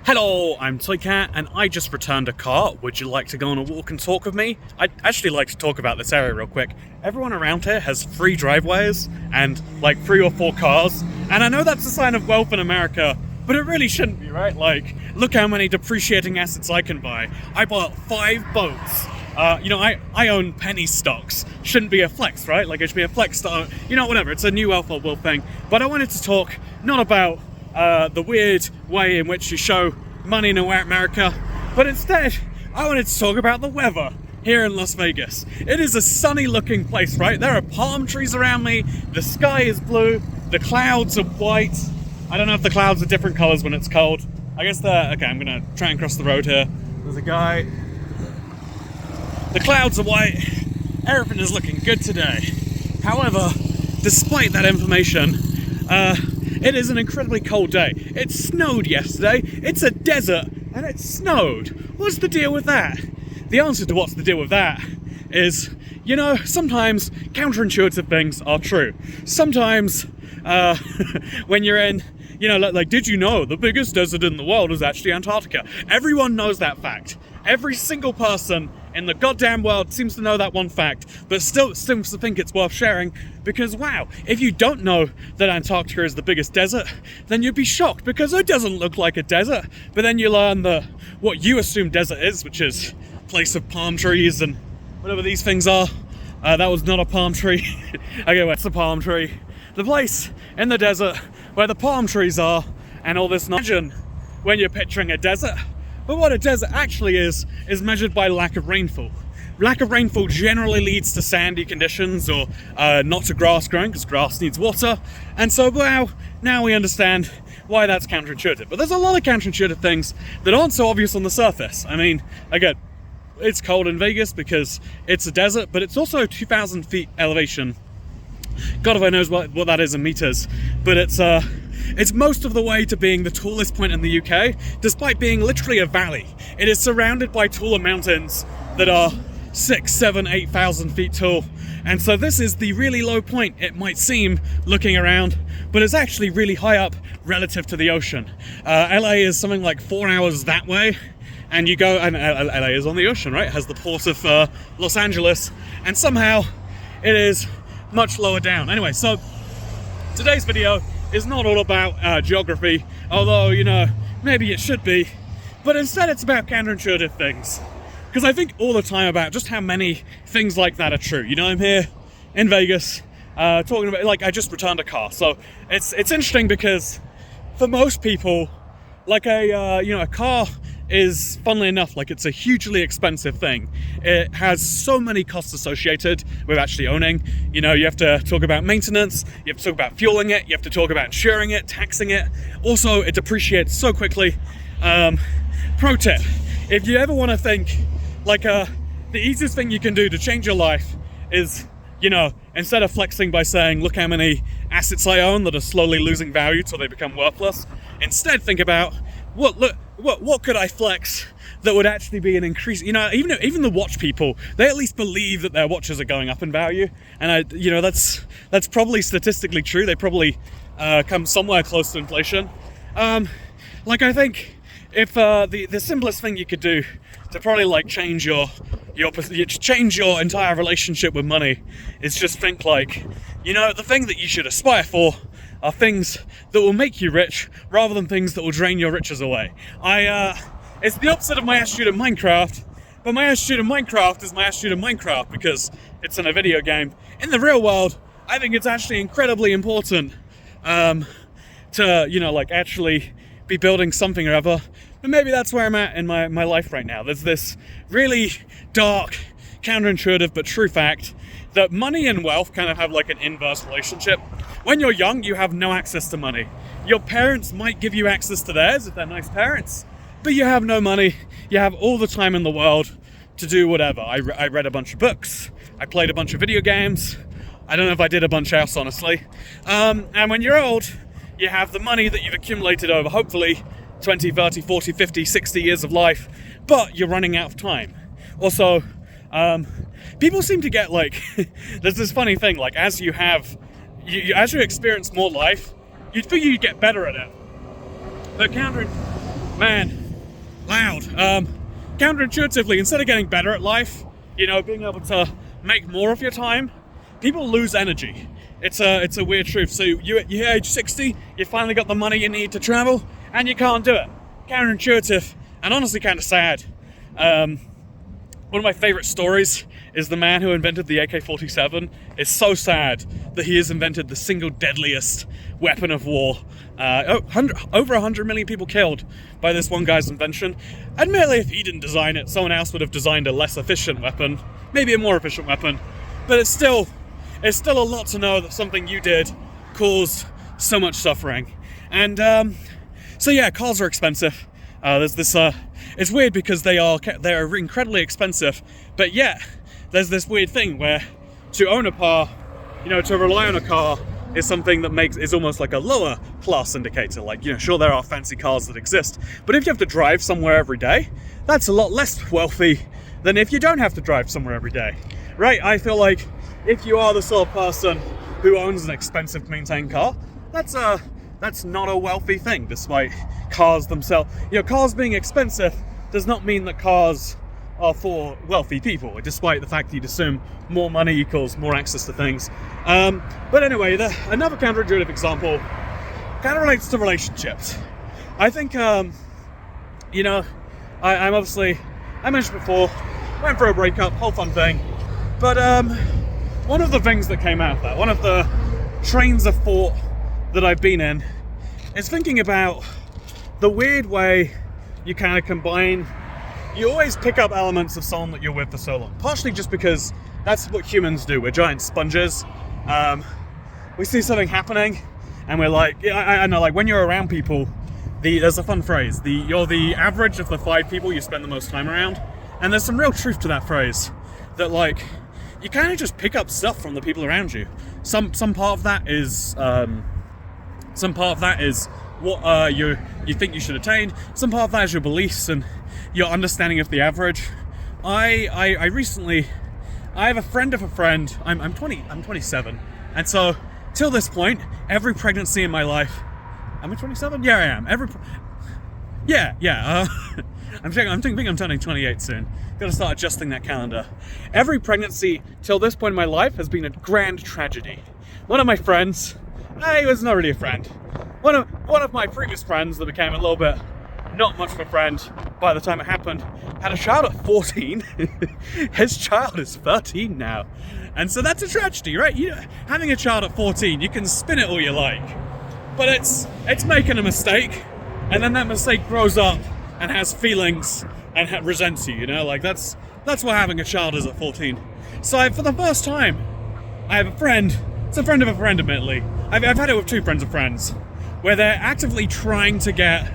Hello, I'm Toycat, and I just returned a car. Would you like to go on a walk and talk with me? I'd actually like to talk about this area real quick. Everyone around here has 3 driveways and like 3 or 4 cars, and I know that's a sign of wealth in America, but it really shouldn't be, right? Like, look how many depreciating assets I can buy. I bought 5 boats. I own penny stocks. Shouldn't be a flex, right? Like, it should be a flex to own, whatever. It's a new wealth or wealth thing. But I wanted to talk not about the weird way in which you show money in America, but instead I wanted to talk about the weather here in Las Vegas. It is a sunny looking place, right? There are palm trees around me, the sky is blue, the clouds are white. I don't know if the clouds are different colors when it's cold. I guess they're, okay, I'm gonna try and cross the road here. There's a guy. The clouds are white, everything is looking good today. However, despite that information, it is an incredibly cold day. It snowed yesterday, it's a desert, and it snowed. What's the deal with that? The answer to what's the deal with that is, sometimes counterintuitive things are true. Sometimes, when you're in, did you know the biggest desert in the world is actually Antarctica? Everyone knows that fact. Every single person in the goddamn world seems to know that one fact, but still seems to think it's worth sharing, because wow, if you don't know that Antarctica is the biggest desert, then you'd be shocked, because it doesn't look like a desert. But then you learn that what you assume desert is, which is a place of palm trees and whatever these things are. That was not a palm tree. Okay, well, it's a palm tree. The place in the desert where the palm trees are and all this. Imagine when you're picturing a desert. But what a desert actually is measured by lack of rainfall. Lack of rainfall generally leads to sandy conditions or not to grass growing, because grass needs water. And so, wow, now we understand why that's counterintuitive. But there's a lot of counterintuitive things that aren't so obvious on the surface. I mean, again, it's cold in Vegas because it's a desert, but it's also 2,000 feet elevation. God if I knows what that is in meters, but it's most of the way to being the tallest point in the UK, despite being literally a valley. It is surrounded by taller mountains that are 6, 7, 8,000 feet tall. And so this is the really low point, it might seem, looking around, but it's actually really high up relative to the ocean. LA is something like 4 hours that way, and you go, and LA is on the ocean, right? It has the port of Los Angeles, and somehow it is much lower down. Anyway, so today's video is not all about geography, although, maybe it should be, but instead it's about counterintuitive things. Because I think all the time about just how many things like that are true. I'm here in Vegas, talking about, like, I just returned a car. So it's interesting because for most people, like a car is, funnily enough, like, it's a hugely expensive thing. It has so many costs associated with actually owning. You have to talk about maintenance, you have to talk about fueling it, you have to talk about insuring it, taxing it. Also, it depreciates so quickly. Pro tip, if you ever want to think, like, the easiest thing you can do to change your life is, instead of flexing by saying, look how many assets I own that are slowly losing value till they become worthless, instead think about, what could I flex that would actually be an increase? Even the watch people, they at least believe that their watches are going up in value, and that's probably statistically true. They probably come somewhere close to inflation. I think if the simplest thing you could do to probably change your entire relationship with money is just think the thing that you should aspire for are things that will make you rich rather than things that will drain your riches away. It's the opposite of my attitude in Minecraft, but my attitude in Minecraft is my attitude in Minecraft because it's in a video game. In the real world, I think it's actually incredibly important to actually be building something or other. But maybe that's where I'm at in my life right now. There's this really dark, counterintuitive but true fact that money and wealth kind of have like an inverse relationship. When you're young, you have no access to money. Your parents might give you access to theirs if they're nice parents, but you have no money. You have all the time in the world to do whatever. I read a bunch of books. I played a bunch of video games. I don't know if I did a bunch else, honestly. And when you're old, you have the money that you've accumulated over, hopefully, 20, 30, 40, 50, 60 years of life, but you're running out of time. Also, people seem to get there's this funny thing, as you experience more life, you'd figure you'd get better at it. But Man, loud. Counterintuitively, instead of getting better at life, you know, being able to make more of your time, people lose energy. It's a weird truth. So you at age 60, you finally got the money you need to travel, and you can't do it. Counterintuitive, and honestly kind of sad. One of my favorite stories is the man who invented the AK-47. It's so sad that he has invented the single deadliest weapon of war. Over 100 million people killed by this one guy's invention. Admittedly, if he didn't design it, someone else would have designed a less efficient weapon, maybe a more efficient weapon, but it's still a lot to know that something you did caused so much suffering. And so yeah, cars are expensive. There's this it's weird because they're incredibly expensive, but yet there's this weird thing where to own a car, you know, to rely on a car is something that is almost like a lower class indicator. Like, you know, sure, there are fancy cars that exist, but if you have to drive somewhere every day, that's a lot less wealthy than if you don't have to drive somewhere every day, right? I feel like if you are the sort of person who owns an expensive to maintain car, that's not a wealthy thing, despite cars themselves. You know, cars being expensive does not mean that cars are for wealthy people, despite the fact that you'd assume more money equals more access to things. But anyway, another counterintuitive example kind of relates to relationships. I think, you know, I'm obviously, I mentioned before, went for a breakup, whole fun thing. But one of the things that came out of that, one of the trains of thought that I've been in, is thinking about the weird way you kind of combine. You always pick up elements of someone that you're with for so long. Partially just because that's what humans do. We're giant sponges. We see something happening, and we're like, I know, like when you're around people, there's a fun phrase. You're the average of the 5 people you spend the most time around, and there's some real truth to that phrase. That like, you kind of just pick up stuff from the people around you. Some part of that is what you think you should attain. Some part of that is your beliefs and your understanding of the average. I have a friend of a friend. I'm 27, and so till this point, every pregnancy in my life. Am I 27? Yeah, I am. I'm thinking I'm turning 28 soon. Got to start adjusting that calendar. Every pregnancy till this point in my life has been a grand tragedy. One of my friends, he was not really a friend. One of my previous friends that became a little bit not much of a friend by the time it happened, had a child at 14. His child is 13 now. And so that's a tragedy, right? Having a child at 14, you can spin it all you like. But it's making a mistake, and then that mistake grows up and has feelings and resents you, you know? Like, that's what having a child is at 14. So for the first time, I have a friend. It's a friend of a friend, admittedly. I've had it with 2 friends of friends, where they're actively trying to get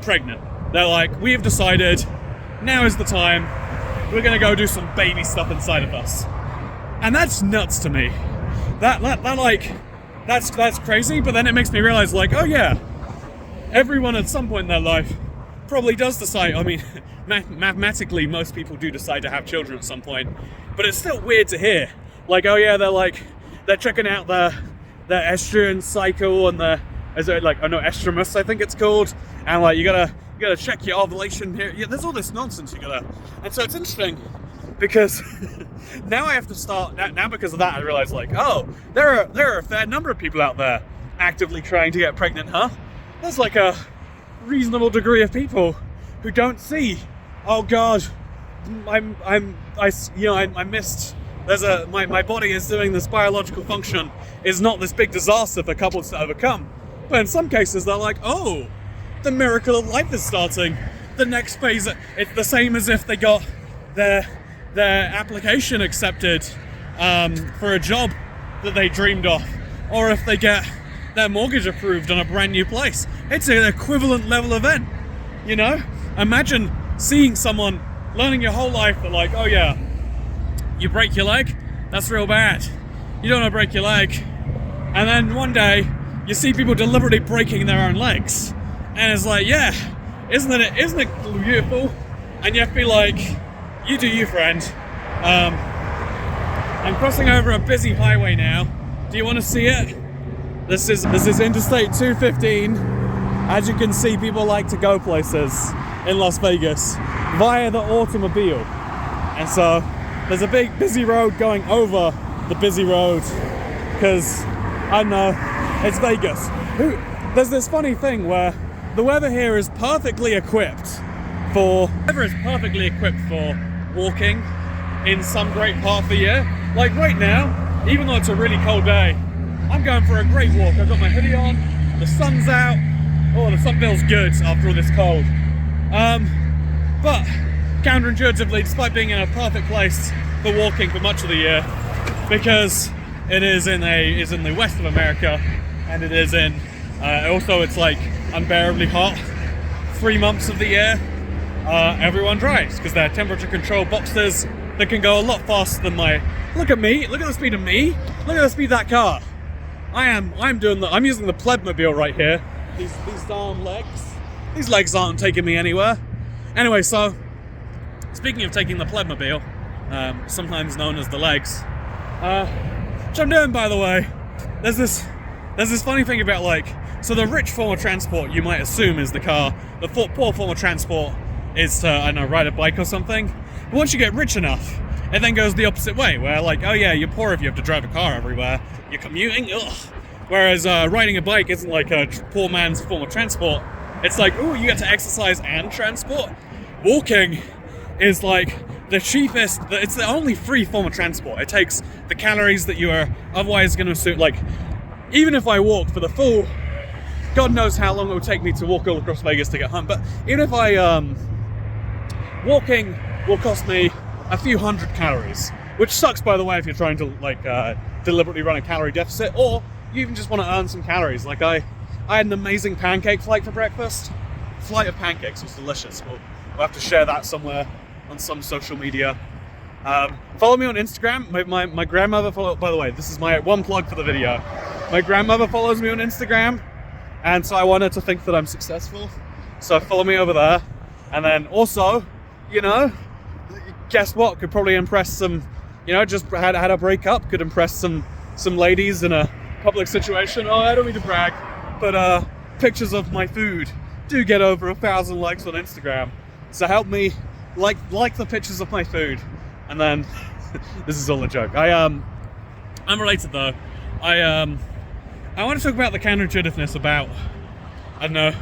pregnant. They're like, we have decided, now is the time, we're gonna go do some baby stuff inside of us. And that's nuts to me. That's crazy, but then it makes me realize, like, oh yeah, everyone at some point in their life probably does decide. I mean, mathematically, most people do decide to have children at some point, but it's still weird to hear. Like, oh yeah, they're checking out their estrogen cycle and estrus, I think it's called, and like you gotta check your ovulation here. Yeah, there's all this nonsense you gotta, and so it's interesting because now I have to start. Now because of that, I realize, like, oh, there are a fair number of people out there actively trying to get pregnant, huh? There's like a reasonable degree of people who don't see, oh God, I missed. My body is doing this biological function is not this big disaster for couples to overcome. But in some cases, they're like, oh, the miracle of life is starting. The next phase, it's the same as if they got their application accepted for a job that they dreamed of, or if they get their mortgage approved on a brand new place. It's an equivalent level event, you know? Imagine seeing someone learning your whole life that, like, oh yeah, you break your leg, that's real bad. You don't want to break your leg. And then one day, you see people deliberately breaking their own legs. And it's like, yeah, isn't it beautiful? And you have to be like, you do you, friend. I'm crossing over a busy highway now. Do you want to see it? This is Interstate 215. as you can see, people like to go places in Las Vegas via the automobile. And so there's a big busy road going over the busy road because, I don't know, it's Vegas. There's this funny thing where the weather here is perfectly equipped for walking in some great part of the year. Like right now, even though it's a really cold day, I'm going for a great walk. I've got my hoodie on, the sun's out. Oh, the sun feels good after all this cold. But counterintuitively, despite being in a perfect place for walking for much of the year, because it is in the west of America, and it is in also it's like unbearably hot 3 months of the year. Everyone drives because they're temperature control boxers that can go a lot faster than my. Look at me! Look at the speed of me! Look at the speed of that car! I'm using the plebmobile right here. These darn legs. These legs aren't taking me anywhere. Anyway, so speaking of taking the plebmobile, sometimes known as the legs, which I'm doing, by the way. There's this funny thing about, like, so the rich form of transport you might assume is the car. The poor form of transport is to, I don't know, ride a bike or something. But once you get rich enough, it then goes the opposite way, where like, oh yeah, you're poor if you have to drive a car everywhere. You're commuting, ugh. Whereas riding a bike isn't like a poor man's form of transport. It's like, ooh, you get to exercise and transport. Walking is like the cheapest, it's the only free form of transport. It takes the calories that you are otherwise going to suit. Like, even if I walked for the full, God knows how long it would take me to walk all across Vegas to get home. But even if walking will cost me a few hundred calories, which sucks, by the way, if you're trying to like deliberately run a calorie deficit, or you even just want to earn some calories. Like I had an amazing pancake flight for breakfast. Flight of pancakes was delicious. We'll have to share that somewhere on some social media. Follow me on Instagram. My grandmother by the way, this is my one plug for the video. My grandmother follows me on Instagram, and so I want her to think that I'm successful. So follow me over there. And then also, you know, guess what? Could probably impress some, you know, just had a breakup, could impress some ladies in a public situation. Oh, I don't mean to brag, but pictures of my food do get over 1,000 likes on Instagram. So help me like the pictures of my food. And then this is all a joke. I'm related though. I want to talk about the counterintuitiveness about, I don't know,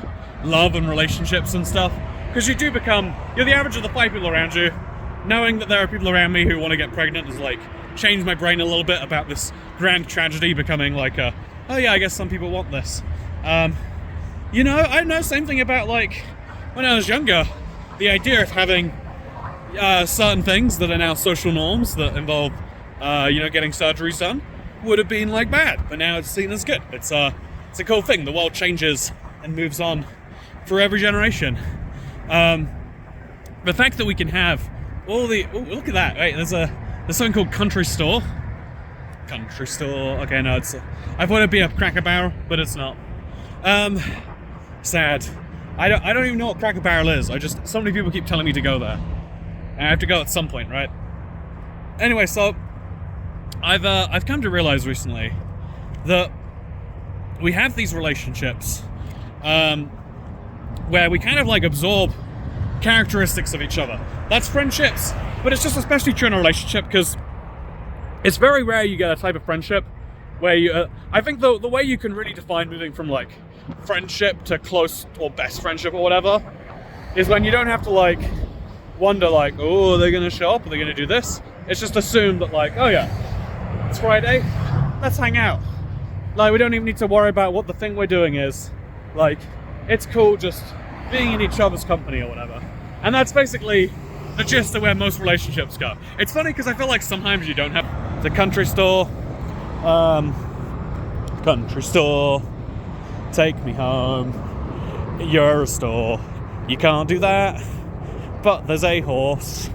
love and relationships and stuff. Because you're the average of the 5 people around you. Knowing that there are people around me who want to get pregnant has like changed my brain a little bit about this grand tragedy becoming like oh yeah, I guess some people want this. You know, I know same thing about like when I was younger, the idea of having certain things that are now social norms that involve you know, getting surgeries done would have been like bad, but now it's seen as good. It's a cool thing. The world changes and moves on for every generation. The fact that we can have all the look at that, right? There's something called Country Store. Okay, no, I thought it'd be a Cracker Barrel, but it's not. Sad. I don't even know what Cracker Barrel is. So many people keep telling me to go there, and I have to go at some point, right? Anyway, so I've come to realize recently that we have these relationships where we kind of like absorb characteristics of each other. That's friendships, but it's just especially true in a relationship because it's very rare you get a type of friendship where you, I think the way you can really define moving from like friendship to close or best friendship or whatever is when you don't have to like wonder like, oh, are they gonna show up? Are they gonna do this? It's just assumed that like, oh yeah, it's Friday, let's hang out. Like we don't even need to worry about what the thing we're doing is. Like, it's cool just being in each other's company or whatever. And that's basically the gist of where most relationships go. It's funny because I feel like sometimes you don't have the country store, take me home, you're a store, you can't do that, but there's a horse.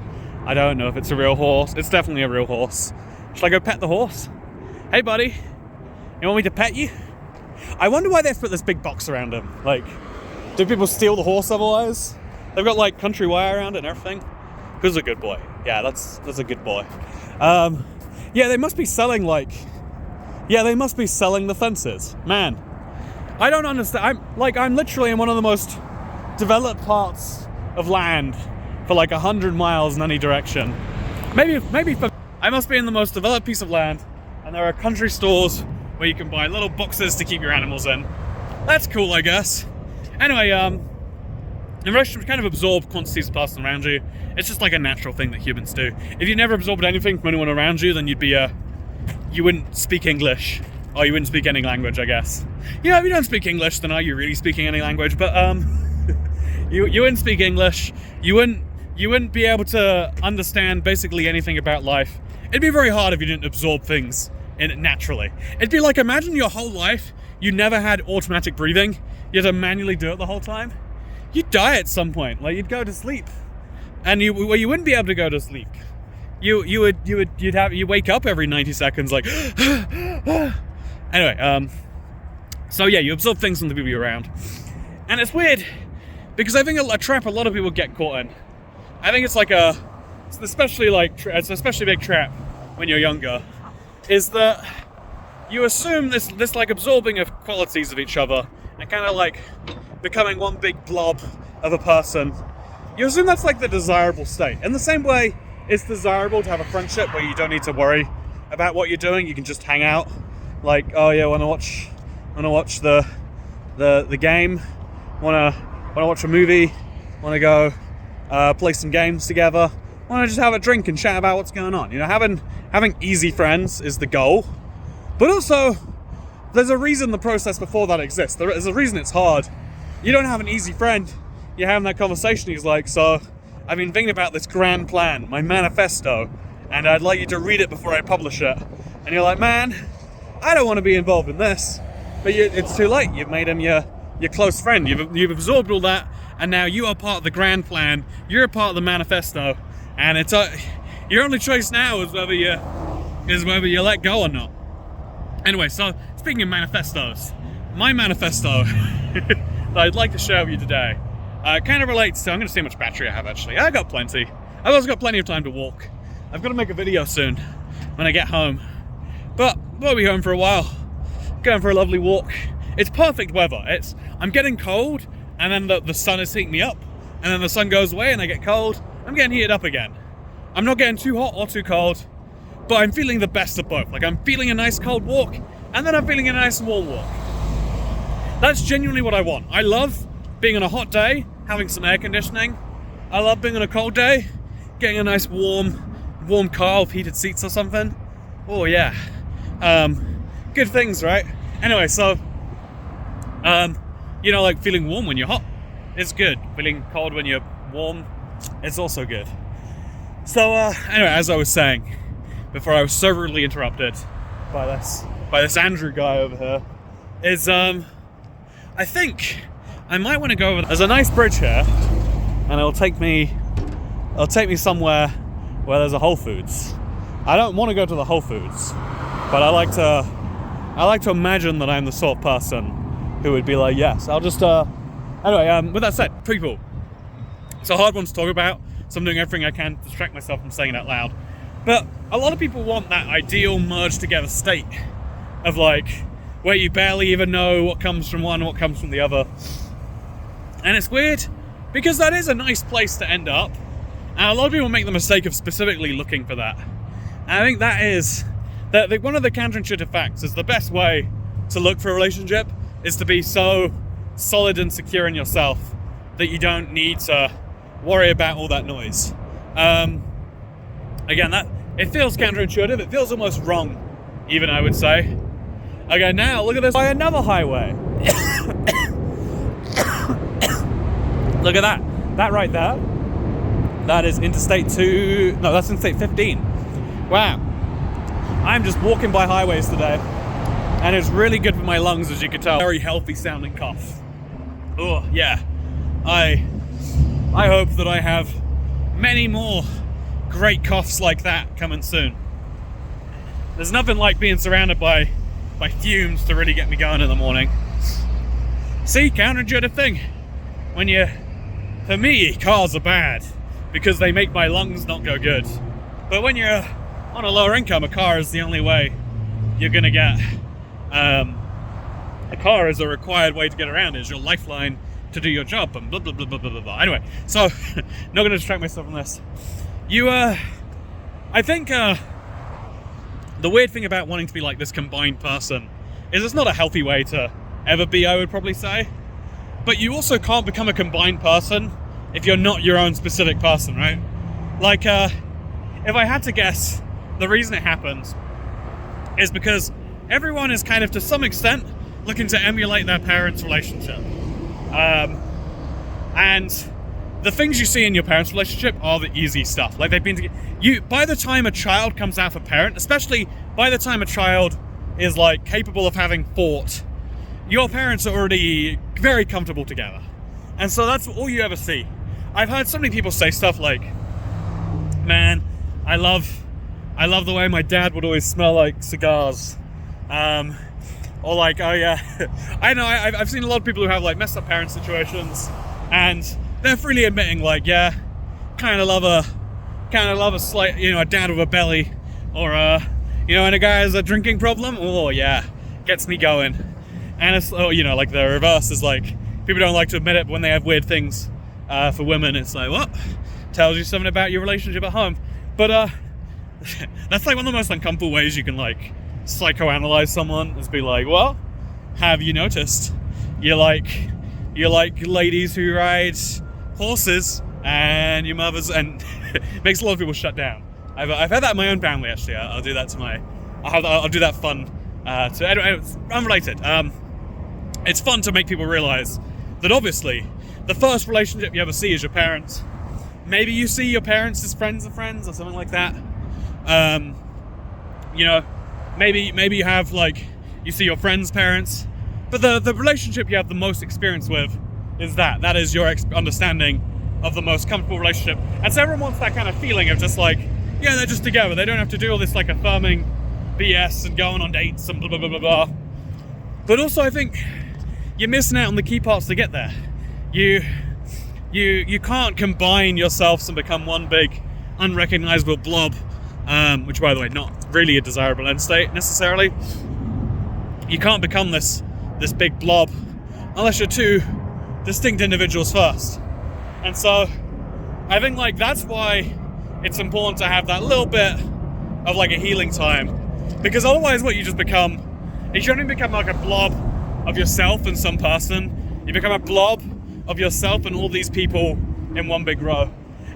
I don't know if it's a real horse. It's definitely a real horse. Should I go pet the horse? Hey buddy, you want me to pet you? I wonder why they've put this big box around him. Like, do people steal the horse otherwise? They've got like country wire around it and everything. Who's a good boy? Yeah, that's a good boy. Yeah, they must be selling the fences. Man, I don't understand. I'm literally in one of the most developed parts of land for like 100 miles in any direction. Maybe I must be in the most developed piece of land, and there are country stores where you can buy little boxes to keep your animals in. That's cool, I guess. Anyway, in relation to kind of absorb quantities of person around you, it's just like a natural thing that humans do. If you never absorbed anything from anyone around you, then you wouldn't speak English, or you wouldn't speak any language, I guess. You know, if you don't speak English, then are you really speaking any language? But you wouldn't speak English. You wouldn't be able to understand basically anything about life. It'd be very hard if you didn't absorb things in it naturally. It'd be like, imagine your whole life you never had automatic breathing. You had to manually do it the whole time. You'd die at some point. Like, you'd go to sleep, and you wouldn't be able to go to sleep. You'd wake up every 90 seconds like anyway, so yeah, you absorb things from the people you're around, and it's weird because I think a trap a lot of people get caught in. I think it's especially big trap when you're younger, is that you assume this like absorbing of qualities of each other and kind of like becoming one big blob of a person. You assume that's like the desirable state. In the same way, it's desirable to have a friendship where you don't need to worry about what you're doing. You can just hang out. Like, oh yeah, wanna watch the game, wanna watch a movie, wanna go play some games together, wanna just have a drink and chat about what's going on. You know, having easy friends is the goal. But also, there's a reason the process before that exists. There's a reason it's hard. You don't have an easy friend. You're having that conversation, he's like, so I've been thinking about this grand plan, my manifesto, and I'd like you to read it before I publish it. And you're like, man, I don't want to be involved in this. But it's too late. You've made him your close friend. You've absorbed all that, and now you are part of the grand plan. You're a part of the manifesto, and it's your only choice now is whether you let go or not. Anyway, so speaking of manifestos, my manifesto that I'd like to share with you today kind of relates to, I'm going to see how much battery I have actually. I got plenty. I've also got plenty of time to walk. I've got to make a video soon when I get home. But we'll be home for a while. Going for a lovely walk. It's perfect weather. I'm getting cold, and then the sun is heating me up, and then the sun goes away and I get cold. I'm getting heated up again. I'm not getting too hot or too cold, but I'm feeling the best of both. Like, I'm feeling a nice cold walk, and then I'm feeling a nice warm walk. That's genuinely what I want. I love being on a hot day, having some air conditioning. I love being on a cold day, getting a nice warm car with heated seats or something. Oh yeah. Good things, right? Anyway, so, like feeling warm when you're hot, it's good. Feeling cold when you're warm, it's also good. So, anyway, as I was saying, before I was so rudely interrupted by this Andrew guy over here, is, I think I might want to go over. There's a nice bridge here, and it'll take me somewhere where there's a Whole Foods. I don't want to go to the Whole Foods, but I like to imagine that I'm the sort of person who would be like, yes, I'll just, anyway, with that said, people, it's a hard one to talk about, so I'm doing everything I can to distract myself from saying it out loud. But a lot of people want that ideal merged together state of like, where you barely even know what comes from one and what comes from the other. And it's weird, because that is a nice place to end up, and a lot of people make the mistake of specifically looking for that. And I think that one of the counterintuitive facts is the best way to look for a relationship is to be so solid and secure in yourself that you don't need to worry about all that noise. Again, that it feels counterintuitive. It feels almost wrong, even, I would say. Okay, now look at this by another highway. Look at that. That right there. That is Interstate 2. No, that's Interstate 15. Wow. I'm just walking by highways today, and it's really good for my lungs, as you can tell. Very healthy sounding cough. Oh, yeah. I hope that I have many more great coughs like that coming soon. There's nothing like being surrounded by fumes to really get me going in the morning. See, counterintuitive thing. For me, cars are bad because they make my lungs not go good. But when you're on a lower income, a car is the only way you're gonna get a car is a required way to get around. It's your lifeline to do your job, and blah blah blah blah blah blah. Anyway, so not going to distract myself from this. I think the weird thing about wanting to be like this combined person is it's not a healthy way to ever be, I would probably say. But you also can't become a combined person if you're not your own specific person, right? Like, if I had to guess, the reason it happens is because everyone is kind of, to some extent, looking to emulate their parents' relationship. And the things you see in your parents' relationship are the easy stuff. Like, they've been together. By the time a child comes out of a parent, especially by the time a child is, like, capable of having thought, your parents are already very comfortable together. And so that's all you ever see. I've heard so many people say stuff like, man, I love the way my dad would always smell like cigars. Or like, oh yeah, I know, I've seen a lot of people who have like messed up parent situations, and they're freely admitting like, yeah, kind of love a slight, a dad with a belly, or and a guy has a drinking problem. Oh yeah, gets me going. And it's, like the reverse is like, people don't like to admit it, but when they have weird things for women, it's like, well, tells you something about your relationship at home. But that's like one of the most uncomfortable ways you can like psychoanalyze someone, is be like, well, have you noticed you're like ladies who ride horses and your mothers, and makes a lot of people shut down. I've had that in my own family, actually. I'll do that to I'll do that fun anyway, it's unrelated. It's fun to make people realize that obviously the first relationship you ever see is your parents. Maybe you see your parents as friends of friends or something like that. Maybe you have you see your friends' parents, but the relationship you have the most experience with is that is your understanding of the most comfortable relationship. And so everyone wants that kind of feeling of just like, yeah, they're just together. They don't have to do all this like affirming BS and going on dates and blah blah blah blah blah. But also, I think you're missing out on the key parts to get there. You can't combine yourselves and become one big unrecognizable blob, which, by the way, not really a desirable end state necessarily. You can't become this big blob unless you're two distinct individuals first. And so I think that's why it's important to have that little bit of a healing time, because otherwise what you just become is you only become like a blob of yourself and some person. You become a blob of yourself and all these people in one big row.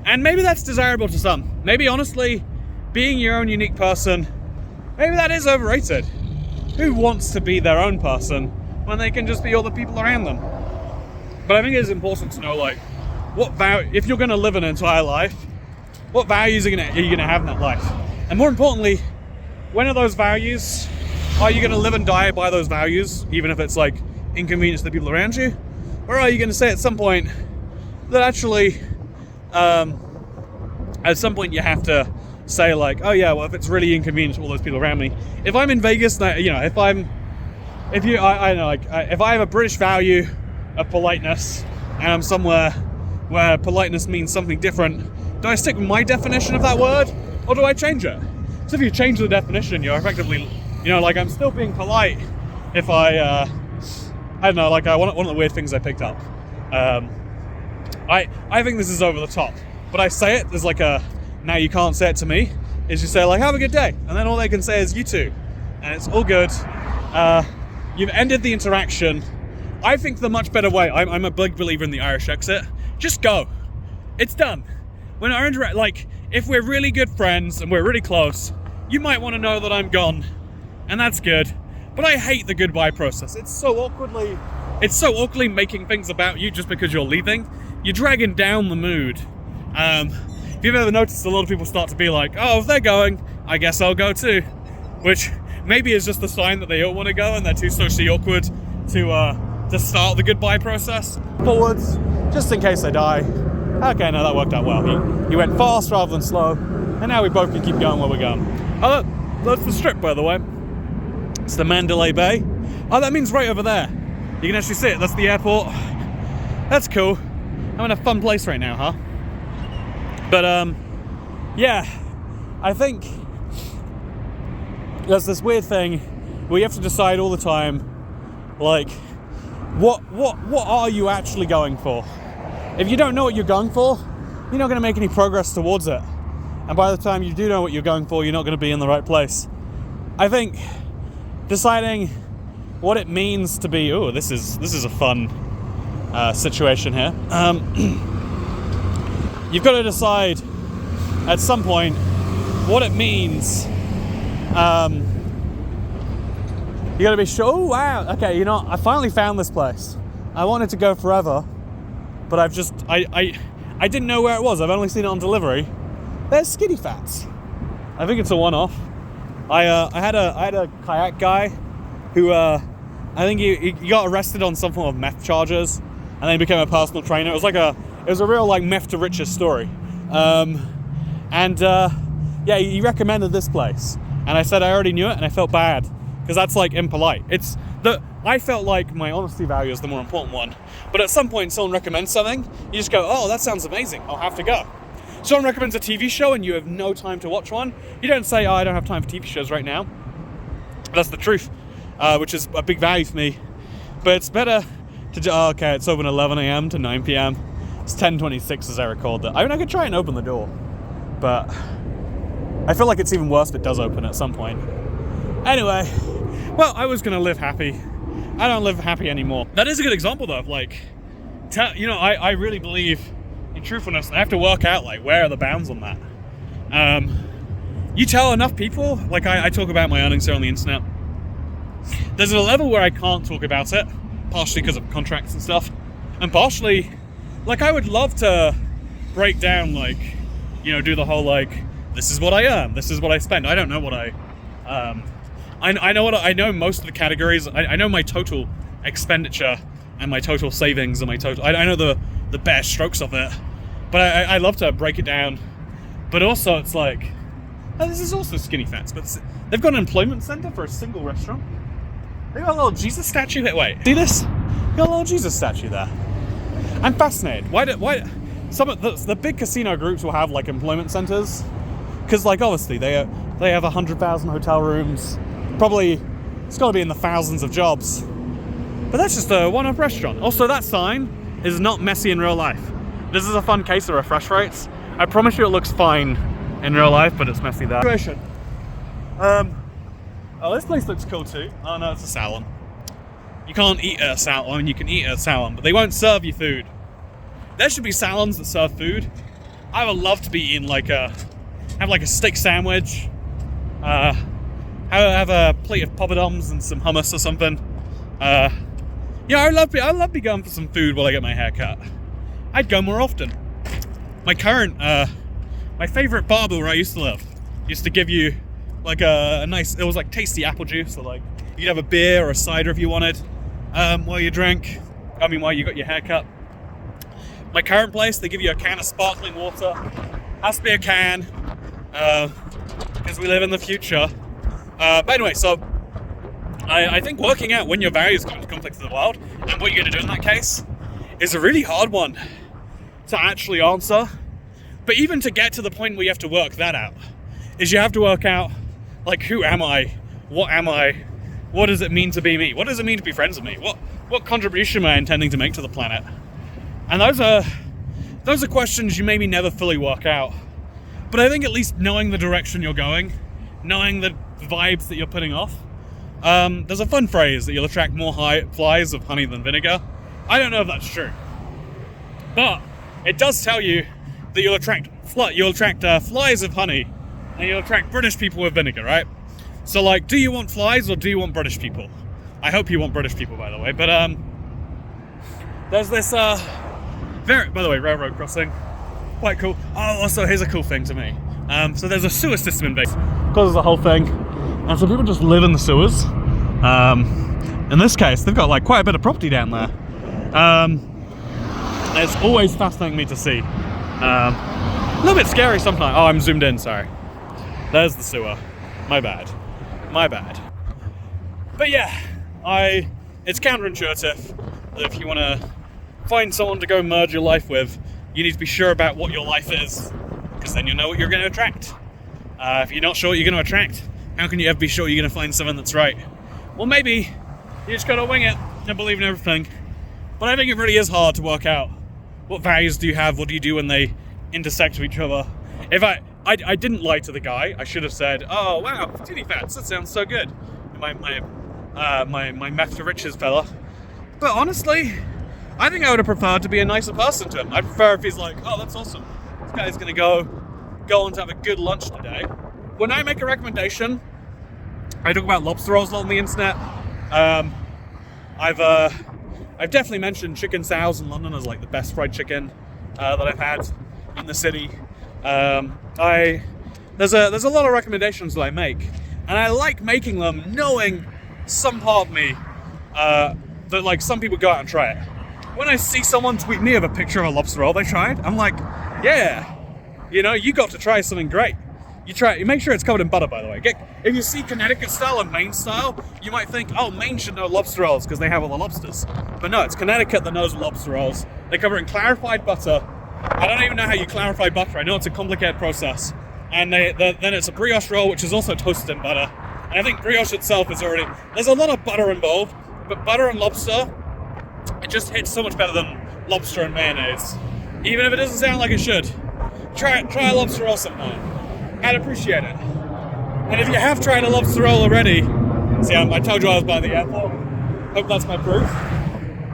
And maybe that's desirable to some. Maybe honestly, being your own unique person, maybe that is overrated. Who wants to be their own person when they can just be all the people around them? But I think it is important to know what value, if you're going to live an entire life, what values are you going to have in that life? And more importantly, when are those values? Are you going to live and die by those values, even if it's inconvenience to the people around you? Or are you going to say at some point that actually, at some point you have to say oh yeah, well, if it's really inconvenient to all those people around me. If I'm in Vegas, if I have a British value of politeness and I'm somewhere where politeness means something different, do I stick with my definition of that word, or do I change it? So if you change the definition, you're effectively, I'm still being polite if I don't know, one of the weird things I picked up. I think this is over the top, but I say it, there's now you can't say it to me, is you say have a good day, and then all they can say is you too, and it's all good. You've ended the interaction. I think the much better way, I'm a big believer in the Irish exit, just go. It's done. When our if we're really good friends and we're really close, you might want to know that I'm gone, and that's good. But I hate the goodbye process. It's so awkwardly making things about you just because you're leaving. You're dragging down the mood. If you've ever noticed, a lot of people start to be like, oh, if they're going, I guess I'll go too. Which maybe is just a sign that they all want to go and they're too socially awkward to start the goodbye process. Forwards, just in case they die. Okay, no, that worked out well. He went fast rather than slow, and now we both can keep going where we're going. Oh, look, that's the strip, by the way. It's the Mandalay Bay. Oh, that means right over there. You can actually see it. That's the airport. That's cool. I'm in a fun place right now, huh? But, yeah, I think there's this weird thing where you have to decide all the time, Like, what are you actually going for? If you don't know what you're going for, you're not going to make any progress towards it. And by the time you do know what you're going for, you're not going to be in the right place. I think deciding what it means to be... Oh, this is a fun situation here. You've got to decide at some point what it means. You got to be sure. Oh, wow. Okay, you know, I finally found this place. I wanted to go forever, but I didn't know where it was. I've only seen it on delivery. There's Skinny Fats. I think it's a one-off. I had a kayak guy who I think he got arrested on some form of meth charges, and then he became a personal trainer. It was a real like meth to riches story. Yeah, he recommended this place, and I said I already knew it, and I felt bad because that's like impolite. I felt like my honesty value is the more important one. But at some point, someone recommends something, you just go, "Oh, that sounds amazing. I'll have to go." Someone recommends a TV show and you have no time to watch one. You don't say, "Oh, I don't have time for TV shows right now." That's the truth, which is a big value for me. But it's better to do, okay, it's open 11 a.m. to 9 p.m. It's 10:26 as I record that. I mean, I could try and open the door, but I feel like it's even worse if it does open at some point. Anyway, well, I was gonna live happy. I don't live happy anymore. That is a good example though, of like, you know, I really believe in truthfulness. I have to work out like where are the bounds on that. You tell enough people, like I talk about my earnings here on the internet. There's a level where I can't talk about it, partially because of contracts and stuff, and partially, like I would love to break down, like, you know, do the whole like, this is what I earn, this is what I spend. I don't know what I know most of the categories. I know my total expenditure and my total savings and my total. I know the bare strokes of it, but I love to break it down. But also, it's like, oh, this is also Skinny Fats, but they've got an employment center for a single restaurant. They got a little Jesus statue there. Wait, see this? Got a little Jesus statue there. I'm fascinated. Why some of the big casino groups will have like employment centers? Because like obviously they have 100,000 hotel rooms. Probably it's got to be in the thousands of jobs. But that's just a one-off restaurant. Also, that sign is not messy in real life. This is a fun case of refresh rates. I promise you it looks fine in real life, but it's messy there. Oh, this place looks cool too. Oh no, it's a salon. You can't eat at a salon. I mean, you can eat at a salon, but they won't serve you food. There should be salons that serve food. I would love to be eating like have like a steak sandwich, have a plate of poppadoms and some hummus or something. Yeah, I'd love to be going for some food while I get my hair cut. I'd go more often. My current, my favorite barber where I used to live used to give you like a nice, it was like tasty apple juice, so like you could have a beer or a cider if you wanted while you while you got your hair cut. My current place, they give you a can of sparkling water. Has to be a can, because we live in the future. But anyway, so I think working out when your values come into conflict with the world and what you're going to do in that case is a really hard one to actually answer. But even to get to the point where you have to work that out, is you have to work out, like, who am I? What am I? What does it mean to be me? What does it mean to be friends with me? What contribution am I intending to make to the planet? And those are questions you maybe never fully work out. But I think at least knowing the direction you're going, knowing the vibes that you're putting off, there's a fun phrase that you'll attract more flies of honey than vinegar. I don't know if that's true, but it does tell you that you'll attract flies of honey, and you'll attract British people with vinegar, right? So, like, do you want flies or do you want British people? I hope you want British people, by the way. But there's this by the way, railroad crossing, quite cool. Oh, also here's a cool thing to me. So there's a sewer system in base, causes the whole thing, and so people just live in the sewers. In this case, they've got like quite a bit of property down there. It's always fascinating me to see. A little bit scary sometimes. Oh, I'm zoomed in, sorry. There's the sewer. My bad. But yeah, it's counterintuitive that if you want to find someone to go merge your life with, you need to be sure about what your life is, because then you'll know what you're going to attract. If you're not sure what you're going to attract, how can you ever be sure you're going to find someone that's right? Well, maybe You just gotta wing it and believe in everything. But I think it really is hard to work out what values do you have, what do you do when they intersect with each other. If I didn't lie to the guy, I should have said, oh wow, titty fats, that sounds so good. My meth to riches fella. But honestly, I think I would have preferred to be a nicer person to him. I'd prefer if he's like, oh, that's awesome. This guy's gonna go on to have a good lunch today. When I make a recommendation, I talk about lobster rolls on the internet. I've definitely mentioned chicken sows in London as like the best fried chicken that I've had in the city. There's a lot of recommendations that I make, and I like making them knowing some part of me that like some people go out and try it. When I see someone tweet me of a picture of a lobster roll they tried, I'm like, yeah, you know, you got to try something great. You make sure it's covered in butter, by the way. If you see Connecticut style and Maine style, you might think, oh, Maine should know lobster rolls because they have all the lobsters. But no, it's Connecticut that knows lobster rolls. They cover in clarified butter. I don't even know how you clarify butter. I know it's a complicated process. And then it's a brioche roll, which is also toasted in butter. And I think brioche itself is already... There's a lot of butter involved, but butter and lobster, it just hits so much better than lobster and mayonnaise. Even if it doesn't sound like it should. Try a lobster roll sometime. I'd appreciate it. And if you have tried a lobster roll already, see, I told you I was by the airport. Hope that's my proof.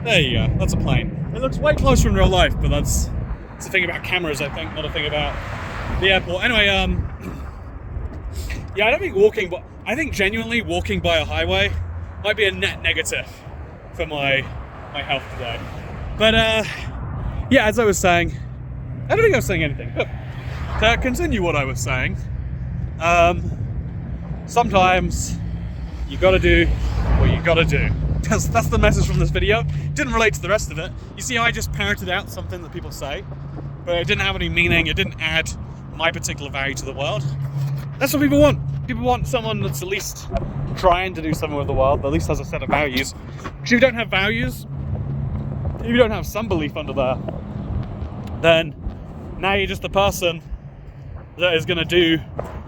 There you go, that's a plane. It looks way closer in real life, but that's a thing about cameras, I think, not a thing about the airport. Anyway, yeah, I don't think I think genuinely walking by a highway might be a net negative for my health today. But yeah, as I was saying, I don't think I was saying anything. But to continue what I was saying, sometimes you gotta do what you gotta do. That's the message from this video. Didn't relate to the rest of it. You see how I just parroted out something that people say, but it didn't have any meaning, it didn't add my particular value to the world. That's what people want. People want someone that's at least trying to do something with the world, that at least has a set of values. Because if you don't have values, if you don't have some belief under there, then now you're just a person that is going to do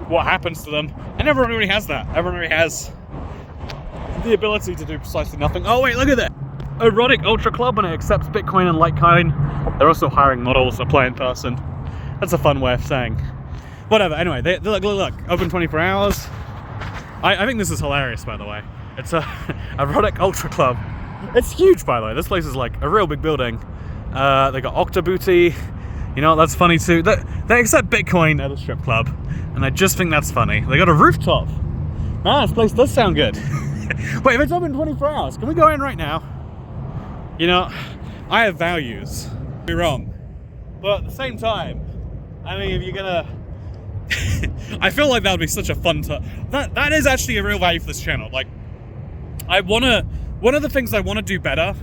what happens to them. And everyone already has that. Everyone already has the ability to do precisely nothing. Oh wait, look at that. Erotic Ultra Club, and it accepts Bitcoin and Litecoin. They're also hiring models to play in person. That's a fun way of saying. Whatever, anyway, look, open 24 hours. I think this is hilarious, by the way. It's a Erotic Ultra Club. It's huge, by the way. This place is like a real big building. They got Octobooty. You know, that's funny too. They accept Bitcoin at a strip club, and I just think that's funny. They got a rooftop. Man, this place does sound good. Wait, if it's open 24 hours, can we go in right now? You know, I have values. Be wrong. But at the same time, I mean, if you're gonna... I feel like that would be such a fun time. That is actually a real value for this channel. Like, one of the things I want to do better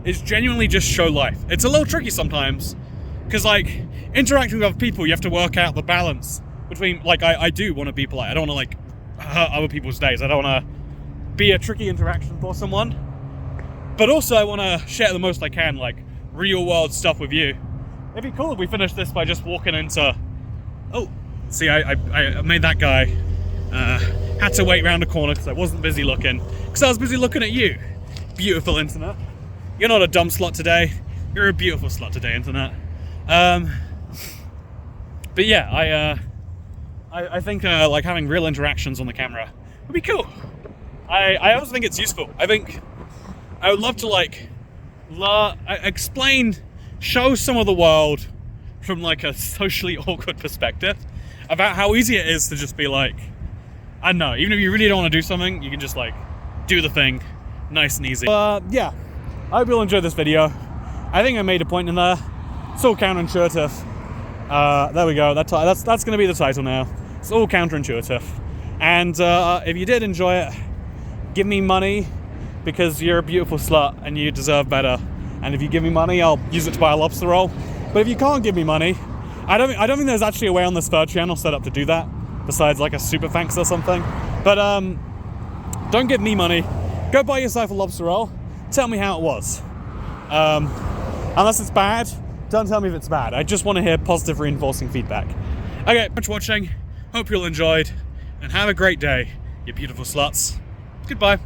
is genuinely just show life. It's a little tricky sometimes, because like, interacting with other people, you have to work out the balance between, like, I do want to be polite. I don't want to, like, hurt other people's days. I don't want to be a tricky interaction for someone. But also I want to share the most I can, like, real world stuff with you. It'd be cool if we finish this by just walking into... Oh, see, I made that guy had to wait round a corner because I wasn't busy looking. Because I was busy looking at you. Beautiful internet. You're not a dumb slot today. You're a beautiful slot today, internet. But yeah, I think like having real interactions on the camera would be cool. I also think it's useful. I think I would love to like show some of the world from like a socially awkward perspective about how easy it is to just be like, I don't know, even if you really don't want to do something, you can just like do the thing nice and easy. Yeah, I hope you'll enjoy this video. I think I made a point in there. It's all counterintuitive. There we go. That's going to be the title now. It's all counterintuitive. And if you did enjoy it, give me money because you're a beautiful slut and you deserve better. And if you give me money, I'll use it to buy a lobster roll. But if you can't give me money, I don't think there's actually a way on this third channel set up to do that, besides like a super thanks or something. But don't give me money. Go buy yourself a lobster roll. Tell me how it was. Unless it's bad, don't tell me if it's bad. I just want to hear positive reinforcing feedback. Okay, thanks for watching. Hope you all enjoyed, and have a great day, you beautiful sluts. Goodbye.